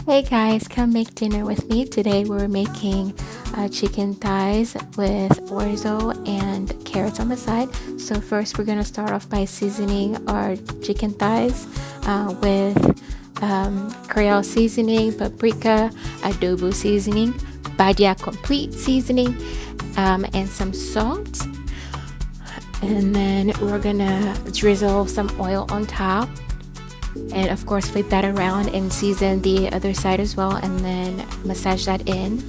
Hey guys, come make dinner with me. Today we're making chicken thighs with orzo and carrots on the side. So first we're gonna start off by seasoning our chicken thighs with Creole seasoning, paprika, adobo seasoning, Badia complete seasoning, and some salt. And then we're gonna drizzle some oil on top. And of course flip that around and season the other side as well, and then massage that in.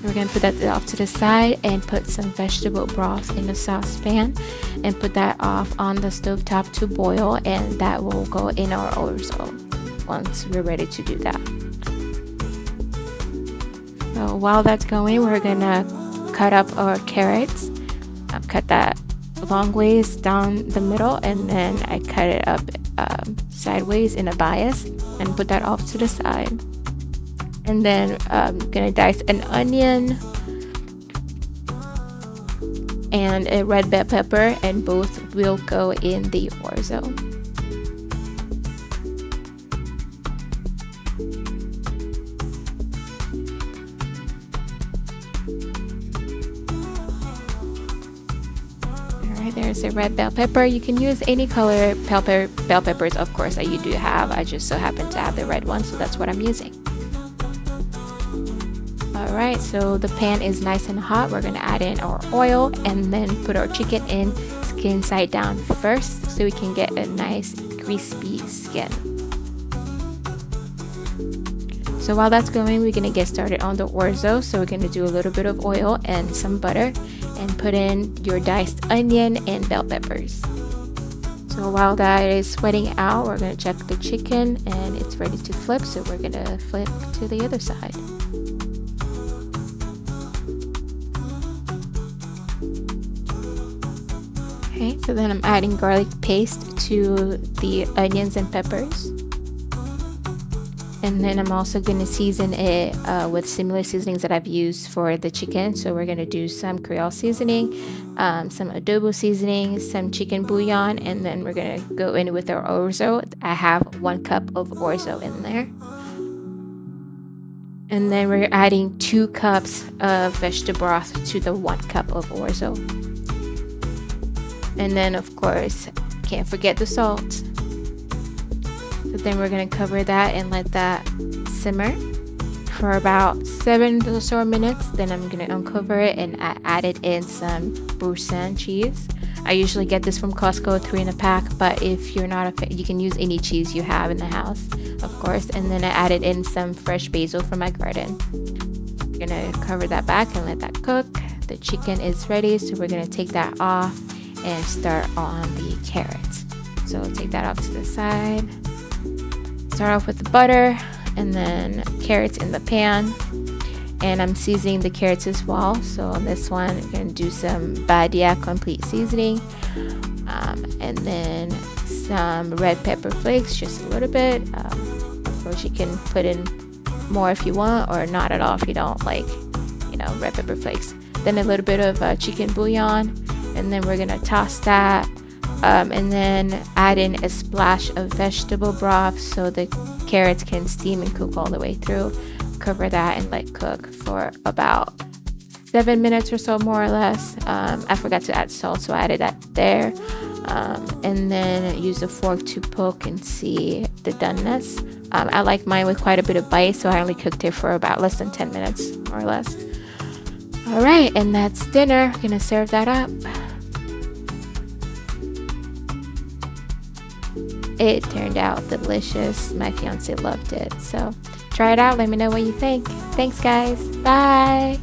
We're going to put that off to the side and put some vegetable broth in a saucepan and put that off on the stove top to boil, and that will go in our orzo once we're ready to do that. So while that's going, we're going to cut up our carrots. Cut that long ways down the middle, and then I cut it up sideways in a bias and put that off to the side. And then I'm gonna dice an onion and a red bell pepper, and both will go in the orzo. There's a red bell pepper. You can use any color bell peppers, of course, that you do have. I just so happen to have the red one, so that's what I'm using. Alright, so the pan is nice and hot. We're going to add in our oil and then put our chicken in skin side down first so we can get a nice crispy skin. So while that's going, we're going to get started on the orzo. So we're going to do a little bit of oil and some butter and put in your diced onion and bell peppers. So while that is sweating out, we're going to check the chicken and it's ready to flip. So we're going to flip to the other side. Okay, so then I'm adding garlic paste to the onions and peppers. And then I'm also going to season it with similar seasonings that I've used for the chicken. So we're going to do some Creole seasoning, some adobo seasoning, some chicken bouillon, and then we're going to go in with our orzo. I have 1 cup of orzo in there. And then we're adding 2 cups of vegetable broth to the 1 cup of orzo. And then of course, can't forget the salt. So then we're going to cover that and let that simmer for about 7 or so minutes. Then I'm going to uncover it and I added in some Bouillon cheese. I usually get this from Costco, 3 in a pack, but if you're not a fan, you can use any cheese you have in the house, of course. And then I added in some fresh basil from my garden. We're going to cover that back and let that cook. The chicken is ready, so we're going to take that off and start on the carrots. So take that off to the side. Start off with the butter and then carrots in the pan, and I'm seasoning the carrots as well. So on this one I'm going to do some Badia complete seasoning, and then some red pepper flakes, just a little bit. Of course you can put in more if you want, or not at all if you don't like, red pepper flakes. Then a little bit of chicken bouillon, and then we're going to toss that. And then add in a splash of vegetable broth so the carrots can steam and cook all the way through. Cover that and let cook for about 7 minutes or so, more or less. I forgot to add salt, so I added that there. And then use a fork to poke and see the doneness. I like mine with quite a bit of bite, so I only cooked it for about less than 10 minutes, more or less. Alright, and that's dinner. I'm gonna serve that up. It turned out delicious. My fiance loved it. So try it out. Let me know what you think. Thanks, guys. Bye.